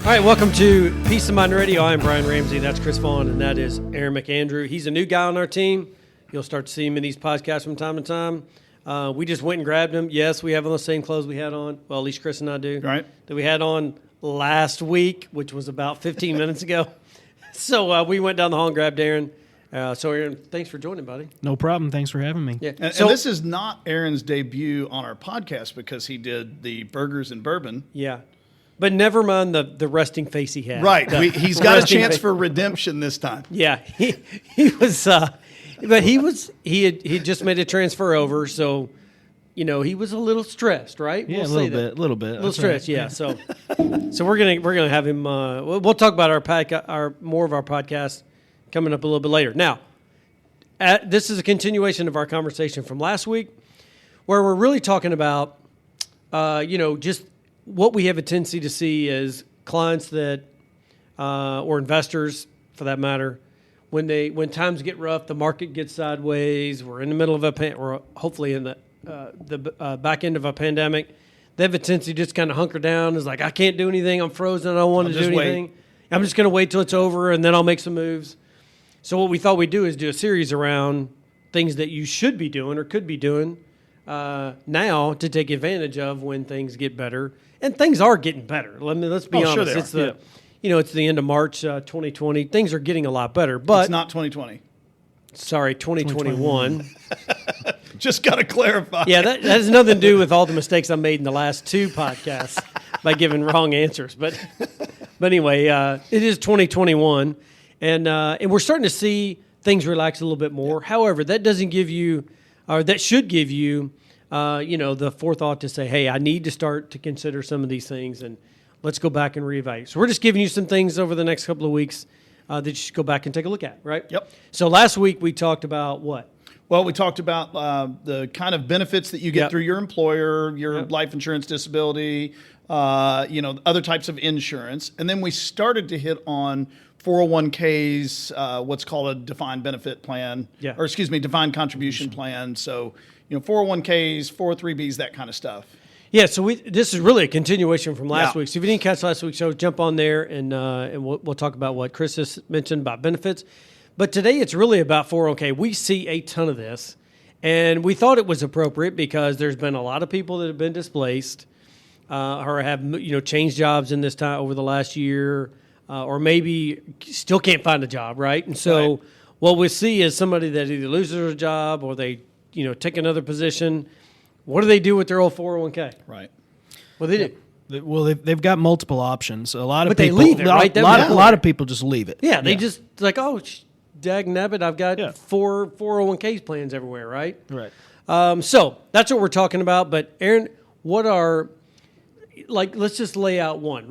All right, welcome to Peace of Mind Radio. I'm Brian Ramsey. That's Chris Vaughn, and that is Aaron McAndrew. He's a new guy on our team. You'll start to see him in these podcasts from time to time. We just went and grabbed him. Yes, we have on the same clothes we had on. Well, at least Chris and I do. Right. That we had on last week, which was about 15 minutes ago. So we went down the hall and grabbed Aaron. So, Aaron, thanks for joining, buddy. No problem. Thanks for having me. Yeah. And So this is not Aaron's debut on our podcast because he did the burgers and bourbon. yeah. But never mind the resting face he had. Right. He's got a resting chance face. for redemption this time. Yeah, he was, but he had just made a transfer over, so he was a little stressed, right? Yeah, We'll a say little that. bit, little bit. A little That's stressed, right. yeah. So we're gonna have him. We'll talk about our more of our podcast coming up a little bit later. Now, this is a continuation of our conversation from last week, where we're really talking about, just what we have a tendency to see as clients that, or investors for that matter, when times get rough, the market gets sideways. We're in the middle of or hopefully in the back end of a pandemic. They have a tendency to just kind of hunker down. It's like, I can't do anything. I'm frozen. I don't want to do anything. I'm just going to wait till it's over and then I'll make some moves. So what we thought we'd do is do a series around things that you should be doing or could be doing now to take advantage of when things get better. And things are getting better. Let's be honest. Sure they It's are. it's the end of March 2020. Things are getting a lot better. But It's not 2020. sorry, 2021. Just got to clarify. Yeah, that has nothing to do with all the mistakes I made in the last two podcasts by giving wrong answers. But anyway, it is 2021, and we're starting to see things relax a little bit more. However, that doesn't give you, or that should give you, the forethought to say, hey, I need to start to consider some of these things, and let's go back and reevaluate. So we're just giving you some things over the next couple of weeks that you should go back and take a look at, right? Yep. So last week we talked about what? Well, we talked about the kind of benefits that you get Yep. through your employer, your Yep. life insurance, disability, other types of insurance. And then we started to hit on 401ks, what's called a defined benefit plan, Yeah. or excuse me, defined contribution plan. So, 401ks, 403bs, that kind of stuff. Yeah, so this is really a continuation from last Yeah. week. So if you didn't catch last week's show, jump on there and we'll talk about what Chris has mentioned about benefits. But today it's really about 401k. We see a ton of this, and we thought it was appropriate because there's been a lot of people that have been displaced or have changed jobs in this time over the last year, or maybe still can't find a job, right? And so Right. what we see is somebody that either loses a job or they take another position. What do they do with their old 401k? Right. What do they do? Well, they've got multiple options. A lot of But they people leave it, right? A lot of people just leave it. Yeah, they just like, oh, dag nabbit, I've got Yeah. 401k plans everywhere, right? Right. So that's what we're talking about. But Aaron, what are let's just lay out one.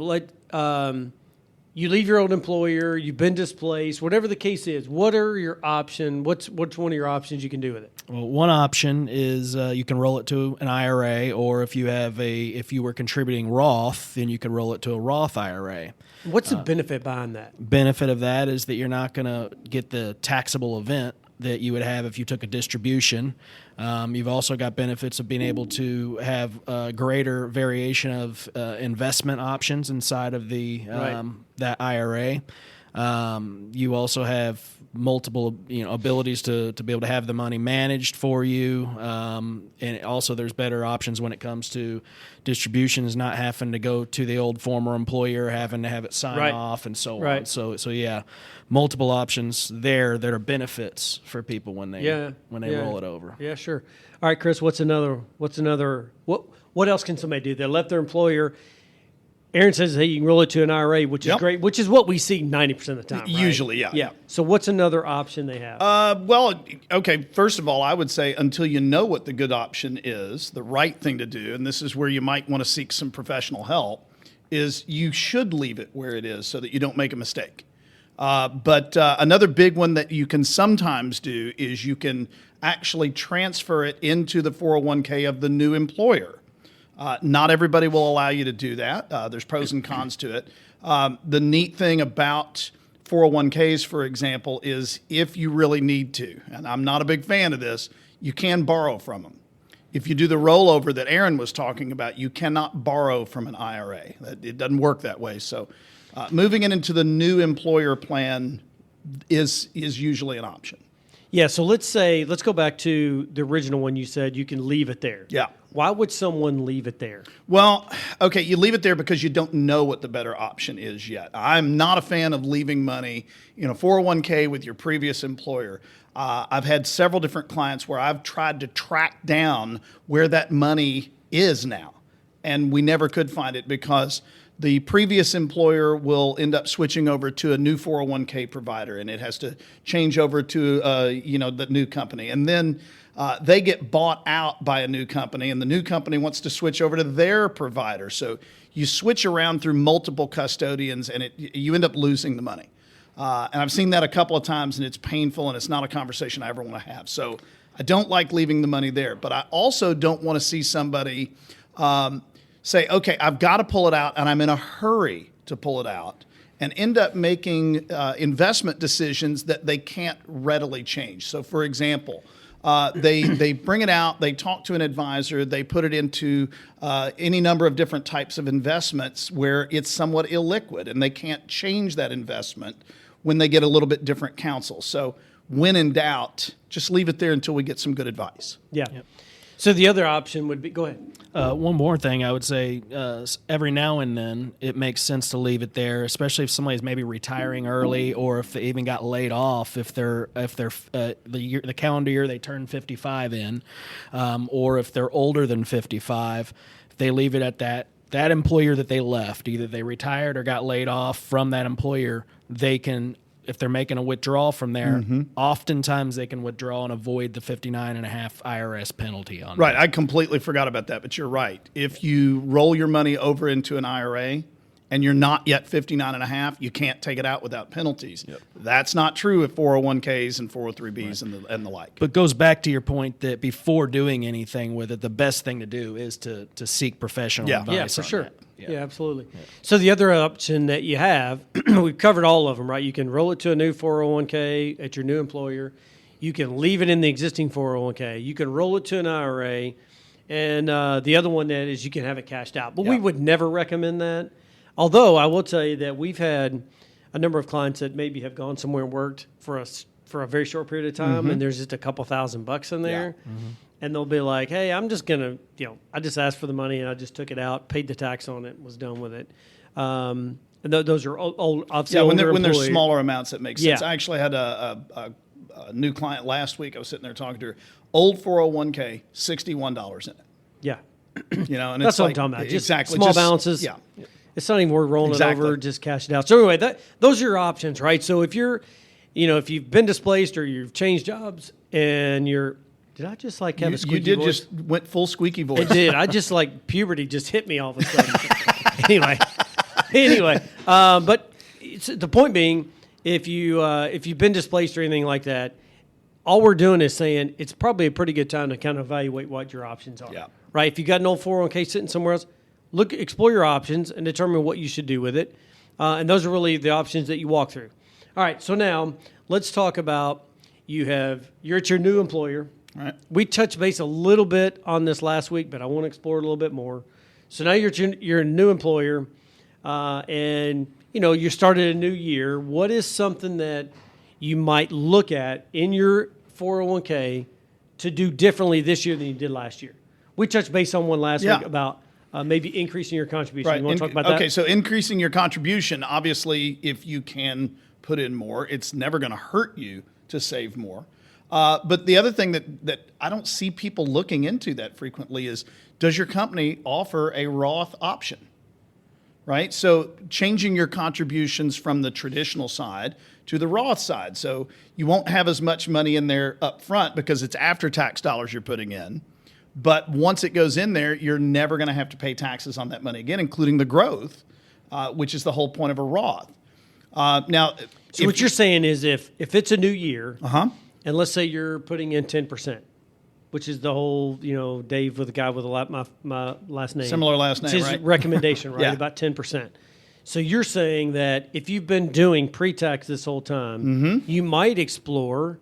You leave your old employer, you've been displaced, whatever the case is. What are your options? What's one of your options you can do with it? Well, one option is you can roll it to an IRA, or if you were contributing Roth, then you can roll it to a Roth IRA. What's the benefit behind that? Benefit of that is that you're not going to get the taxable event that you would have if you took a distribution. You've also got benefits of being able to have a greater variation of investment options inside of the that IRA. You also have multiple abilities to be able to have the money managed for you, and also there's better options when it comes to distributions, not having to go to the old former employer, having to have it sign Right. off and so Right. on. So yeah, multiple options there that are benefits for people when they roll it over. Yeah, sure. All right, Chris, what's another what else can somebody do? They left their employer. Aaron says, hey, you can roll it to an IRA, which is Yep. great, which is what we see 90% of the time, right? Usually, yeah. Yeah. So what's another option they have? Okay, first of all, I would say until you know what the good option is, the right thing to do, and this is where you might want to seek some professional help, is you should leave it where it is so that you don't make a mistake. But another big one that you can sometimes do is you can actually transfer it into the 401k of the new employer. Not everybody will allow you to do that. There's pros and cons to it. The neat thing about 401ks, for example, is if you really need to, and I'm not a big fan of this, you can borrow from them. If you do the rollover that Aaron was talking about, you cannot borrow from an IRA. It doesn't work that way. So Moving it into the new employer plan is usually an option. Yeah, so let's go back to the original one you said you can leave it there. Yeah. Why would someone leave it there? Well, okay, you leave it there because you don't know what the better option is yet. I'm not a fan of leaving money in a 401k with your previous employer. I've had several different clients where I've tried to track down where that money is now, and we never could find it because the previous employer will end up switching over to a new 401k provider, and it has to change over to the new company. And then they get bought out by a new company, and the new company wants to switch over to their provider. So you switch around through multiple custodians, and you end up losing the money. And I've seen that a couple of times, and it's painful, and it's not a conversation I ever want to have. So I don't like leaving the money there. But I also don't want to see somebody say, okay, I've got to pull it out, and I'm in a hurry to pull it out, and end up making investment decisions that they can't readily change. So, for example, they bring it out, they talk to an advisor, they put it into any number of different types of investments where it's somewhat illiquid, and they can't change that investment when they get a little bit different counsel. So, when in doubt, just leave it there until we get some good advice. Yeah. Yep. So the other option would be, go ahead. One more thing I would say, every now and then it makes sense to leave it there, especially if somebody's maybe retiring early, or if they even got laid off, if they're the calendar year they turn 55 in, or if they're older than 55, if they leave it at that employer that they left, either they retired or got laid off from that employer, they can. If they're making a withdrawal from there, oftentimes they can withdraw and avoid the 59.5 IRS penalty on Right. that. I completely forgot about that, but you're right. If you roll your money over into an IRA and you're not yet 59.5, you can't take it out without penalties. Yep. That's not true with 401ks and 403bs and the like. But goes back to your point that before doing anything with it, the best thing to do is to seek professional advice. Yeah, for on sure. that. Yeah, absolutely. Yeah. So the other option that you have, we've covered all of them, right? You can roll it to a new 401k at your new employer. You can leave it in the existing 401k. You can roll it to an IRA. And the other one that is you can have it cashed out. But we would never recommend that. Although I will tell you that we've had a number of clients that maybe have gone somewhere and worked for a very short period of time, and there's just a couple $1,000 in there. Yeah. And they'll be like, hey, I'm just going to, I just asked for the money and I just took it out, paid the tax on it, was done with it. And those are old, obviously when there's smaller amounts, it makes sense. Yeah. I actually had a new client last week. I was sitting there talking to her. Old 401k, $61 in it. Yeah. And that's it's what like, I'm talking about. Just exactly small balances. Yeah. It's not even worth rolling it over, just cash it out. So anyway, those are your options, right? So if you're, if you've been displaced or you've changed jobs and you're, did I just have a squeaky voice? You did just went full squeaky voice. It did. I just puberty just hit me all of a sudden. anyway, but the point being, if you've been displaced or anything like that, all we're doing is saying it's probably a pretty good time to kind of evaluate what your options are. Yeah. Right? If you got an old 401k sitting somewhere else, explore your options and determine what you should do with it. And those are really the options that you walk through. All right. So now let's talk about you're at your new employer. Right. We touched base a little bit on this last week, but I want to explore it a little bit more. So now you're a new employer, and you started a new year. What is something that you might look at in your 401k to do differently this year than you did last year? We touched base on one last week about maybe increasing your contribution. Right. You want to talk about that? Okay, so increasing your contribution, obviously, if you can put in more, it's never going to hurt you to save more. But the other thing that I don't see people looking into that frequently is, does your company offer a Roth option? Right? So changing your contributions from the traditional side to the Roth side. So you won't have as much money in there up front because it's after-tax dollars you're putting in. But once it goes in there, you're never going to have to pay taxes on that money again, including the growth, which is the whole point of a Roth. Now, so what you're saying is if it's a new year, Uh-huh. and let's say you're putting in 10%, which is the whole, Dave with the guy with my last name. Similar last name, it's his right? recommendation, right? Yeah. About 10%. So you're saying that if you've been doing pre-tax this whole time, you might explore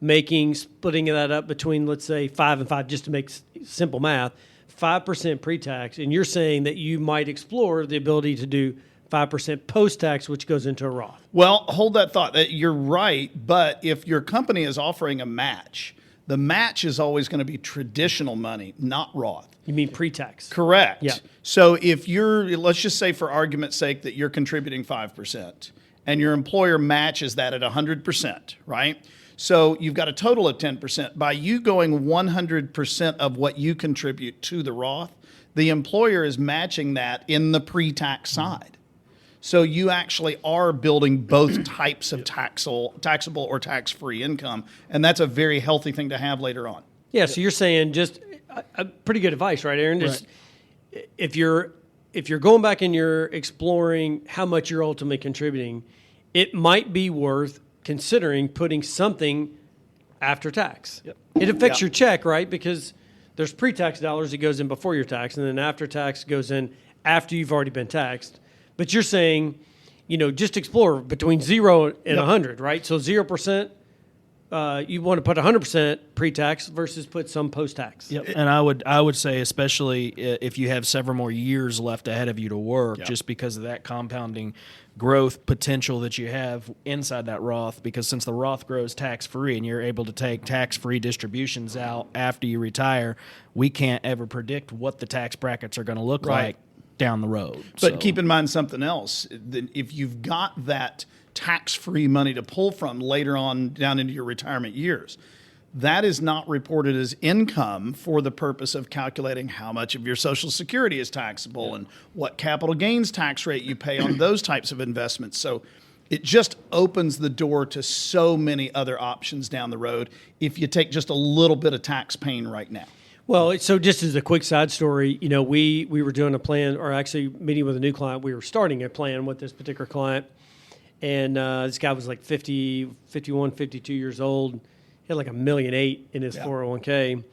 splitting that up between, let's say, 5 and 5, just to make simple math, 5% pre-tax. And you're saying that you might explore the ability to do 5% post-tax, which goes into a Roth. Well, hold that thought. You're right, but if your company is offering a match, the match is always going to be traditional money, not Roth. You mean pre-tax? Correct. Yeah. So if let's just say for argument's sake that you're contributing 5% and your employer matches that at 100%, right? So you've got a total of 10%. By you going 100% of what you contribute to the Roth, the employer is matching that in the pre-tax side. So you actually are building both types of taxable or tax-free income, and that's a very healthy thing to have later on. Yeah, so you're saying just pretty good advice, right, Aaron? Just if you're going back and you're exploring how much you're ultimately contributing, it might be worth considering putting something after tax. Yep. It affects your check, right? Because there's pre-tax dollars that goes in before your tax, and then after tax goes in after you've already been taxed. But you're saying, just explore between 0 and 100, right? So 0%, you want to put 100% pre-tax versus put some post-tax. Yep. And I would say, especially if you have several more years left ahead of you to work, just because of that compounding growth potential that you have inside that Roth, because since the Roth grows tax-free and you're able to take tax-free distributions out after you retire, we can't ever predict what the tax brackets are going to look like down the road. But keep in mind something else. If you've got that tax-free money to pull from later on down into your retirement years, that is not reported as income for the purpose of calculating how much of your Social Security is taxable and what capital gains tax rate you pay on those types of investments. So it just opens the door to so many other options down the road if you take just a little bit of tax pain right now. Well, so just as a quick side story, we were doing a plan, or actually meeting with a new client. We were starting a plan with this particular client, and this guy was like 50, 51, 52 years old. He had like $1.8 million in his 401k,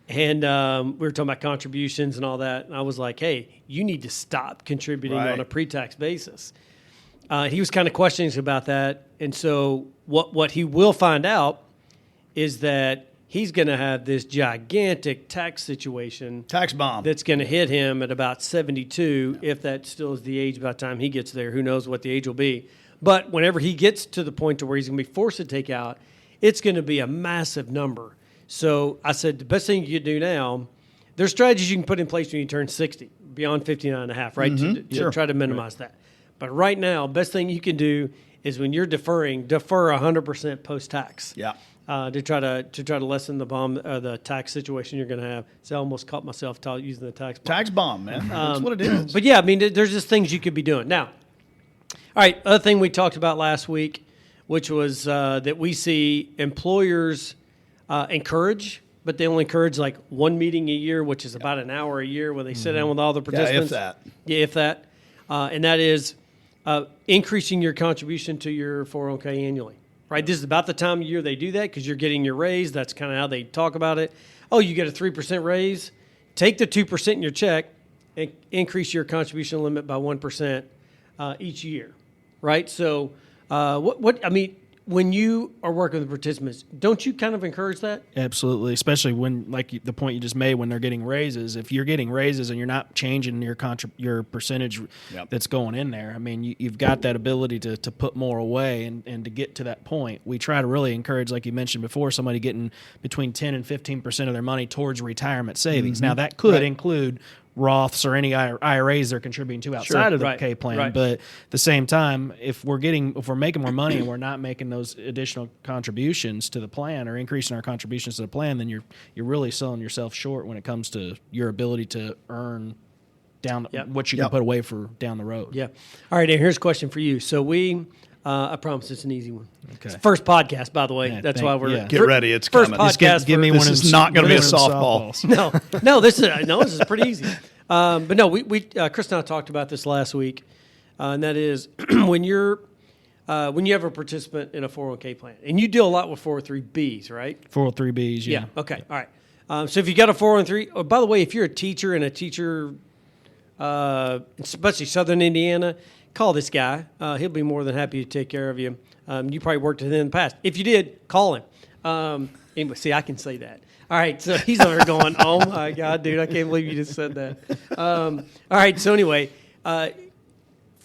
and we were talking about contributions and all that. And I was like, "Hey, you need to stop contributing on a pre-tax basis." He was kind of questioning about that, and so what he will find out is that he's going to have this gigantic tax situation. Tax bomb. That's going to hit him at about 72, if that still is the age by the time he gets there. Who knows what the age will be. But whenever he gets to the point to where he's going to be forced to take out, it's going to be a massive number. So I said the best thing you can do now, there's strategies you can put in place when you turn 60, beyond 59 and a half, right? To try to minimize that. But right now, best thing you can do is when you're defer 100% post-tax. Yeah. To try to lessen the tax situation you're going to have. So I almost caught myself using the tax bomb. Tax bomb, man. That's what it is. But yeah, I mean, there's just things you could be doing. Now, all right, other thing we talked about last week, which was that we see employers encourage, but they only encourage like one meeting a year, which is about an hour a year where they sit down with all the participants. If that. And that is increasing your contribution to your 401k annually. Right, this is about the time of year they do that because you're getting your raise. That's kind of how they talk about it. Oh, you get a 3% raise. Take the 2% in your check and increase your contribution limit by 1% each year. Right. So, when you are working with participants, don't you kind of encourage that? Absolutely, especially when, like the point you just made, when they're getting raises. If you're getting raises and you're not changing your percentage that's going in there, I mean, you've got that ability to put more away and to get to that point. We try to really encourage, like you mentioned before, somebody getting between 10 and 15% of their money towards retirement savings. Now, that could include Roths or any IRAs they're contributing to outside of the K plan. But at the same time, if we're making more money and we're not making those additional contributions to the plan or increasing our contributions to the plan, then you're really selling yourself short when it comes to your ability to earn down what you can put away for down the road. Yeah. All right, and here's a question for you. So I promise it's an easy one. Okay. It's the first podcast, by the way. That's why we're get ready. It's first coming. podcast. Give me this one of is not going to be a softball. No. This is pretty easy. But no, we Chris and I talked about this last week, and that is when you have a participant in a 401k plan, and you deal a lot with 403bs, right? 403bs, yeah. Okay. All right. So if you got a 403, oh, by the way, if you're a teacher and a teacher, especially Southern Indiana, call this guy. He'll be more than happy to take care of you. You probably worked with him in the past. If you did, call him. Anyway, see, I can say that. All right, so he's over there going, oh, my God, dude, I can't believe you just said that. All right, so anyway,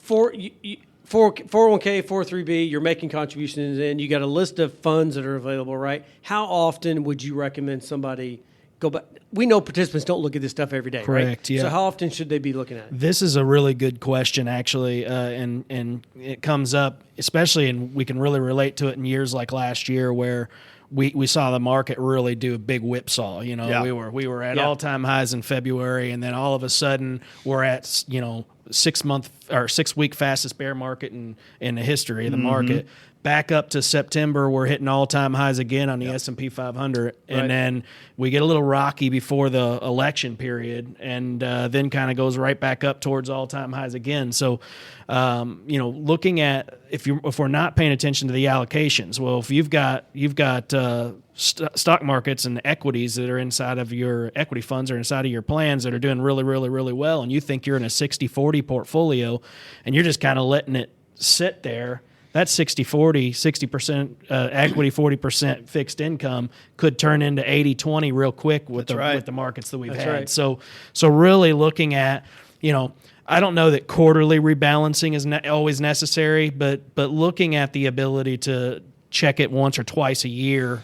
401k, 403b, you're making contributions in. You got a list of funds that are available, right? How often would you recommend somebody go back? We know participants don't look at this stuff every day, Correct, right? yeah. So how often should they be looking at it? This is a really good question, actually, and it comes up, especially, and we can really relate to it in years like last year where we saw the market really do a big whipsaw. You know, Yeah. we were at Yeah. all-time highs in February, and then all of a sudden we're at 6-week fastest bear market in the history of the market. Back up to September, we're hitting all-time highs again on the S&P 500, and Right. then we get a little rocky before the election period, and then kind of goes right back up towards all-time highs again. So, looking at if we're not paying attention to the allocations, well, if you've got stock markets and equities that are inside of your equity funds or inside of your plans that are doing really, really, really well, and you think you're in a 60-40 portfolio, and you're just kind of letting it sit there. That 60-40, 60% equity, 40% fixed income could turn into 80-20 real quick with the markets that we've That's had. right. So really looking at, I don't know that quarterly rebalancing is always necessary, but looking at the ability to check it once or twice a year,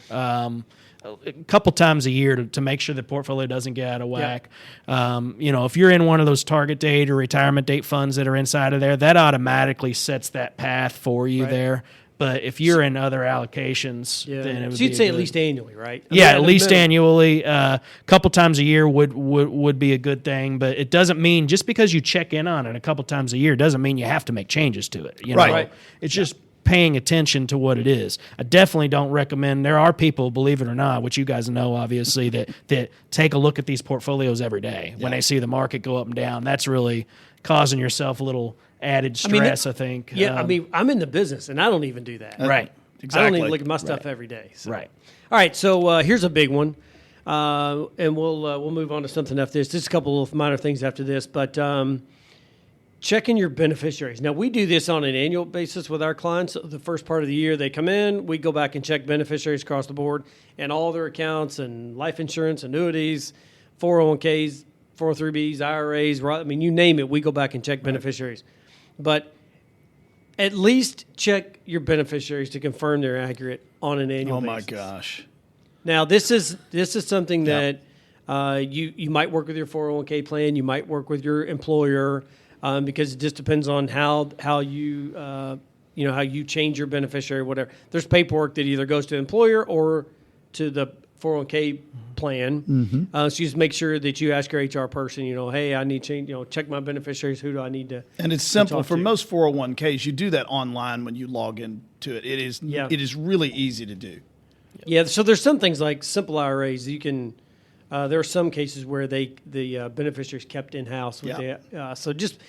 a couple times a year to make sure the portfolio doesn't get out of whack. If you're in one of those target date or retirement date funds that are inside of there, that automatically sets that path for you there. But if you're in other allocations, then it would So you'd be say at least annually, right? at least annually. A couple times a year would be a good thing, but it doesn't mean just because you check in on it a couple times a year doesn't mean you have to make changes to it. Right. It's just paying attention to what it is. I definitely don't recommend. There are people, believe it or not, which you guys know, obviously, that take a look at these portfolios every day when they see the market go up and down. That's really causing yourself a little added stress, I think. Yeah, I'm in the business, and I don't even do that. Right. Exactly. I don't even look at my stuff every day. So. Right. All right, so here's a big one, and we'll move on to something after this. Just a couple of minor things after this, but checking your beneficiaries. Now, we do this on an annual basis with our clients. The first part of the year, they come in, we go back and check beneficiaries across the board and all their accounts and life insurance, annuities, 401ks, 403bs, IRAs, you name it, we go back and check beneficiaries. But at least check your beneficiaries to confirm they're accurate on an annual basis. Oh, my gosh. Now, this is something that you might work with your 401k plan. You might work with your employer because it just depends on how you how you change your beneficiary, whatever. There's paperwork that either goes to the employer or to the 401k plan. So you just make sure that you ask your HR person, hey, I need to change, check my beneficiaries. Who do I need to? And it's simple talk for to? most 401ks. You do that online when you log into it. It is really easy to do. Yeah, so there's some things like simple IRAs. You can. There are some cases where the beneficiaries kept in house. So just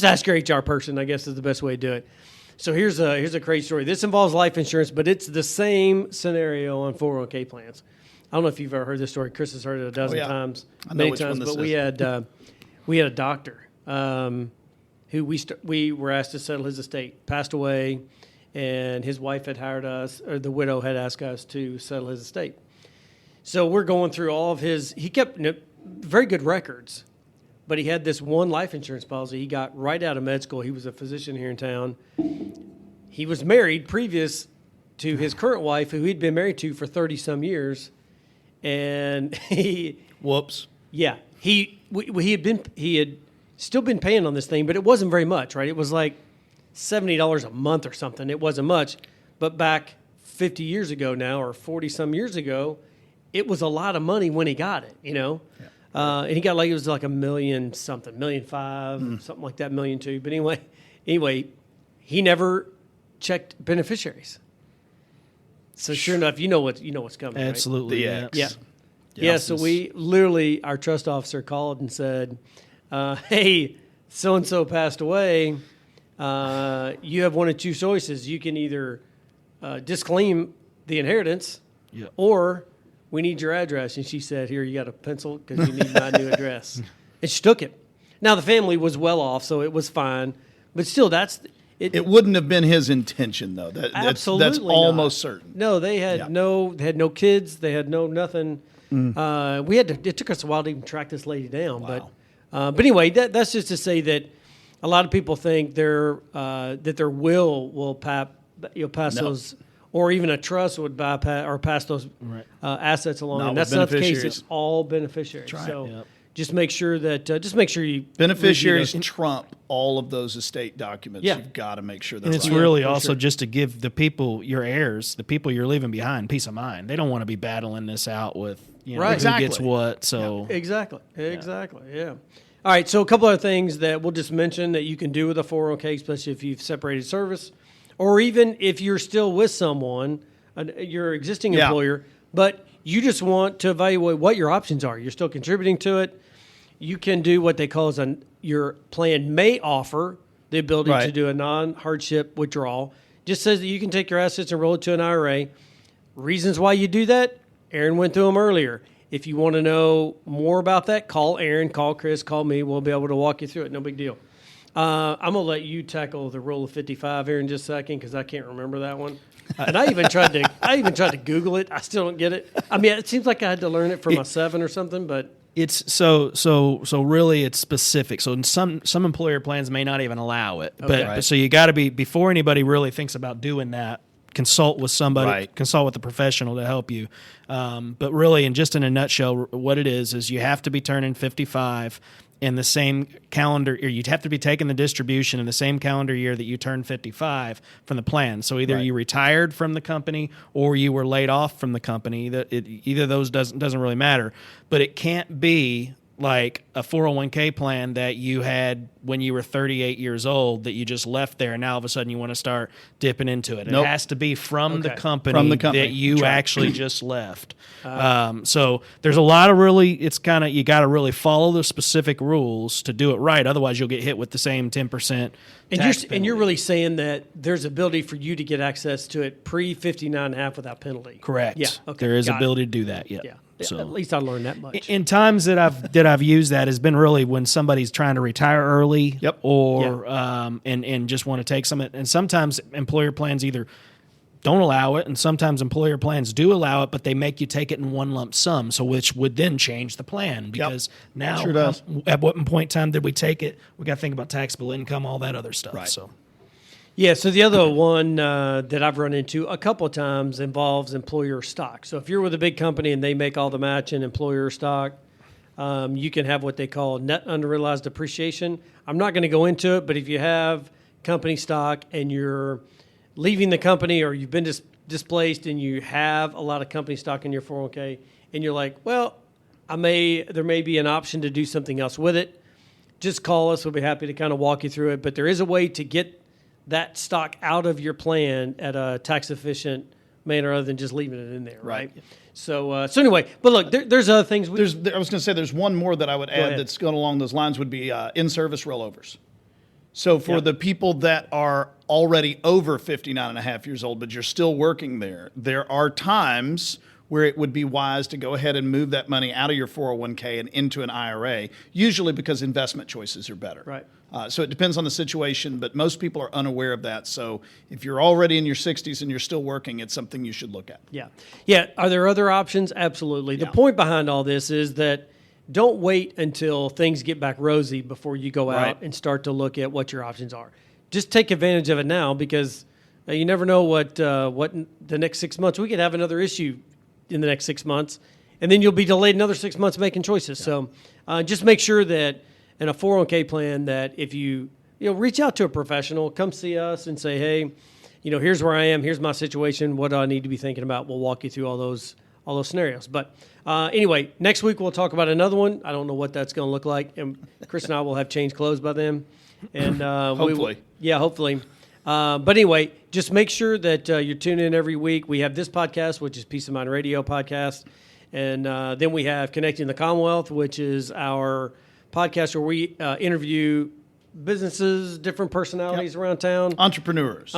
ask your HR person, I guess, is the best way to do it. So here's a crazy story. This involves life insurance, but it's the same scenario on 401k plans. I don't know if you've ever heard this story. Chris has heard it a dozen times, I know many which times. one this But we had a doctor who we were asked to settle his estate. Passed away, and his wife had hired us, or the widow had asked us to settle his estate. So we're going through all of he kept very good records, but he had this one life insurance policy he got right out of med school. He was a physician here in town. He was married previous to his current wife, who he'd been married to for 30-some years. And Whoops. Yeah, he had still been paying on this thing, but it wasn't very much, right? It was like $70 a month or something. It wasn't much, but back 50 years ago now, or 40-some years ago, it was a lot of money when he got it, Yeah. And he got it was like $1 million something, $1.5 million, something like that, $1.2 million. But anyway, he never checked beneficiaries. So sure enough, you know what's coming. Absolutely. The X. Right? Yeah. So we literally, our trust officer called and said, "Hey, so and so passed away. You have one of two choices. You can either disclaim the inheritance, or we need your address." And she said, "Here, you got a pencil because you need my new address." And she took it. Now the family was well off, so it was fine. But still, it wouldn't have been his intention, though. That's almost certain. No, they had no kids. They had nothing. It took us a while to even track this lady down. Wow. But anyway, that's just to say that a lot of people think that their will pass No. those, or even a trust would bypass or pass those assets along. Not And with that's not the case. beneficiaries. It's all beneficiaries. right. So Yep. just make sure that you Beneficiaries review trump all of those estate documents. Yeah. You've got to make sure they're And it's right. really for also sure. just to give the people, your heirs, the people you're leaving behind, peace of mind. They don't want to be battling this out with Right. who Exactly. gets what. So Exactly. Yeah. All right. So a couple other things that we'll just mention that you can do with a 401k, especially if you've separated service, or even if you're still with someone, your existing Yeah. employer, but you just want to evaluate what your options are. You're still contributing to it. You can do what they call your plan may offer the ability to Right. do a non-hardship withdrawal. Just says that you can take your assets and roll it to an IRA. Reasons why you do that, Aaron went through them earlier. If you want to know more about that, call Aaron, call Chris, call me. We'll be able to walk you through it. No big deal. I'm going to let you tackle the rule of 55 here in just a second because I can't remember that one. And I even tried to Google it. I still don't get it. I mean, it seems like I had to learn it for my 7 or something, but it's so really it's specific. So in some employer plans may not even allow it. But, Okay. but so you got to be, before anybody really thinks about doing that, consult with somebody, Right. consult with a professional to help you. But really, and just in a nutshell, what it is you have to be turning 55 in the same calendar, or you'd have to be taking the distribution in the same calendar year that you turned 55 from the plan. So either Right. you retired from the company or you were laid off from the company. Either of those doesn't really matter. But it can't be like a 401k plan that you had when you were 38 years old that you just left there and now all of a sudden you want to start dipping into it. Nope. It has to be from the Okay. company, From the company. that you That's right. actually just left. So there's a lot of you got to really follow the specific rules to do it right. Otherwise you'll get hit with the same 10% and tax you're penalty. really saying that there's ability for you to get access to it pre 59.5 without penalty. Correct. Yeah. Okay. There is Got it. ability to do that. Yeah. Yeah. So At least I learned that much. in times that I've used that has been really when somebody's trying to retire early, Yep. or and just want to take some. And sometimes employer plans either don't allow it, and sometimes employer plans do allow it, but they make you take it in one lump sum, so which would then change the plan because now Sure does. at what point in time did we take it? We got to think about taxable income, all that other stuff. Right. So Yeah, so the other one that I've run into a couple of times involves employer stock. So if you're with a big company and they make all the matching employer stock, you can have what they call net unrealized depreciation. I'm not going to go into it, but if you have company stock and you're leaving the company or you've been displaced and you have a lot of company stock in your 401k and you're like, well, there may be an option to do something else with it, just call us. We'll be happy to kind of walk you through it. But there is a way to get that stock out of your plan at a tax efficient manner other than just leaving it in there, right? So anyway, but look, there's other things. I was going to say there's one more that I would add ahead. that's going along those lines would be in-service rollovers. So for the people that are already over 59 and a half years old, but you're still working there are times where it would be wise to go ahead and move that money out of your 401k and into an IRA, usually because investment choices are better. Right. So it depends on the situation, but most people are unaware of that. So if you're already in your 60s and you're still working, it's something you should look at. Yeah. Are there other options? Absolutely. The point behind all this is that don't wait until things get back rosy before you go out Right. and start to look at what your options are. Just take advantage of it now because you never know what in the next 6 months. We could have another issue in the next 6 months, and then you'll be delayed another 6 months making choices. So just make sure that in a 401k plan that if you reach out to a professional, come see us and say, hey, here's where I am, here's my situation, what do I need to be thinking about? We'll walk you through all those scenarios. But anyway, next week we'll talk about another one. I don't know what that's going to look like, and Chris and I will have changed clothes by then. And Hopefully. hopefully. But anyway, just make sure that you're tuned in every week. We have this podcast, which is Peace of Mind Radio podcast. And then we have Connecting the Commonwealth, which is our podcast where we interview businesses, different personalities around town. Entrepreneurs.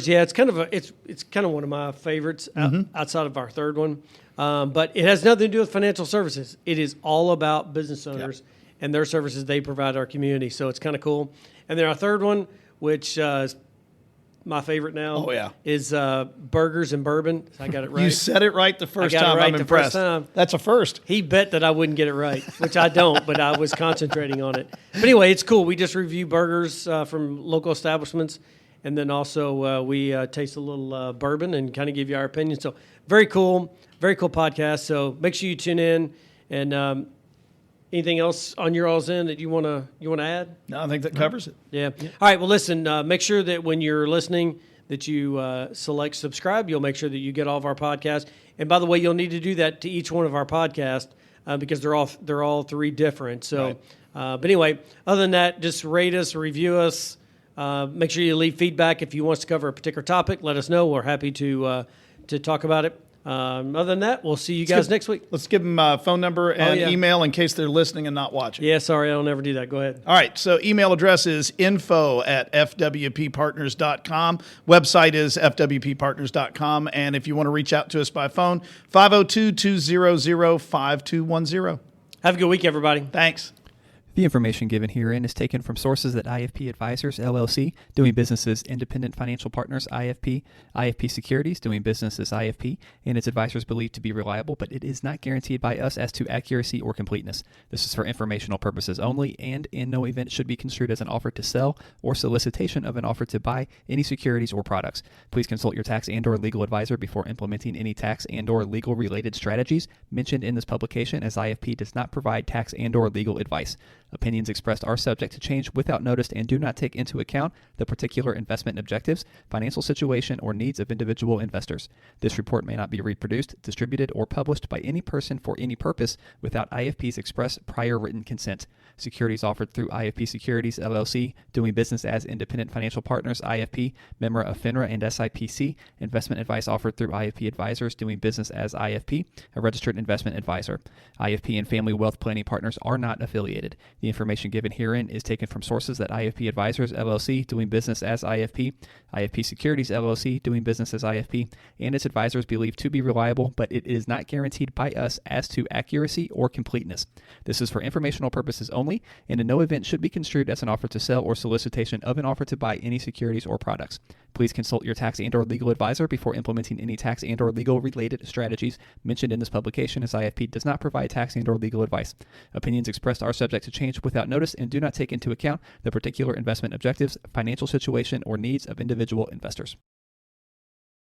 Yeah, it's kind of it's kind of one of my favorites outside of our third one. But it has nothing to do with financial services. It is all about business owners and their services they provide our community. So it's kind of cool. And then our third one, which my favorite now. Oh, yeah. Is burgers and bourbon. I got it right. You said it right the first got it time. right I'm the impressed. first time. That's a first. He bet that I wouldn't get it right, which I don't, but I was concentrating on it. But anyway, it's cool. We just review burgers from local establishments, and then also we taste a little bourbon and kind of give you our opinion. So very cool podcast. So make sure you tune in. And anything else on your all's end that you want to add? No, I think that covers it. Yeah. All right. Well, listen. Make sure that when you're listening, that you select subscribe. You'll make sure that you get all of our podcasts. And by the way, you'll need to do that to each one of our podcasts because they're all three different. So, Right. But anyway, other than that, just rate us, review us. Make sure you leave feedback if you want us to cover a particular topic. Let us know. We're happy to talk about it. Other than that, we'll see you guys next week. Let's give them a phone number and yeah. email in case they're listening and not watching. Yeah, sorry, I don't ever do that. Go ahead. All right, so email address is info@fwppartners.com. Website is fwppartners.com. And if you want to reach out to us by phone, 502-200-5210. Have a good week, everybody. Thanks. The information given herein is taken from sources at IFP Advisors, LLC, doing business as Independent Financial Partners, IFP, IFP Securities, doing business as IFP, and its advisors believed to be reliable, but it is not guaranteed by us as to accuracy or completeness. This is for informational purposes only, and in no event should be construed as an offer to sell or solicitation of an offer to buy any securities or products. Please consult your tax and/or legal advisor before implementing any tax and/or legal-related strategies mentioned in this publication, as IFP does not provide tax and/or legal advice. Opinions expressed are subject to change without notice and do not take into account the particular investment objectives, financial situation, or needs of individual investors. This report may not be reproduced, distributed, or published by any person for any purpose without IFP's express prior written consent. Securities offered through IFP Securities, LLC, doing business as Independent Financial Partners, IFP, member of FINRA and SIPC. Investment advice offered through IFP Advisors, doing business as IFP, a registered investment advisor. IFP and Family Wealth Planning Partners are not affiliated. The information given herein is taken from sources at IFP Advisors, LLC, doing business as IFP, IFP Securities, LLC, doing business as IFP, and its advisors believed to be reliable, but it is not guaranteed by us as to accuracy or completeness. This is for informational purposes only, and in no event should be construed as an offer to sell or solicitation of an offer to buy any securities or products. Please consult your tax and/or legal advisor before implementing any tax and/or legal-related strategies mentioned in this publication, as IFP does not provide tax and/or legal advice. Opinions expressed are subject to change without notice and do not take into account the particular investment objectives, financial situation, or needs of individual investors.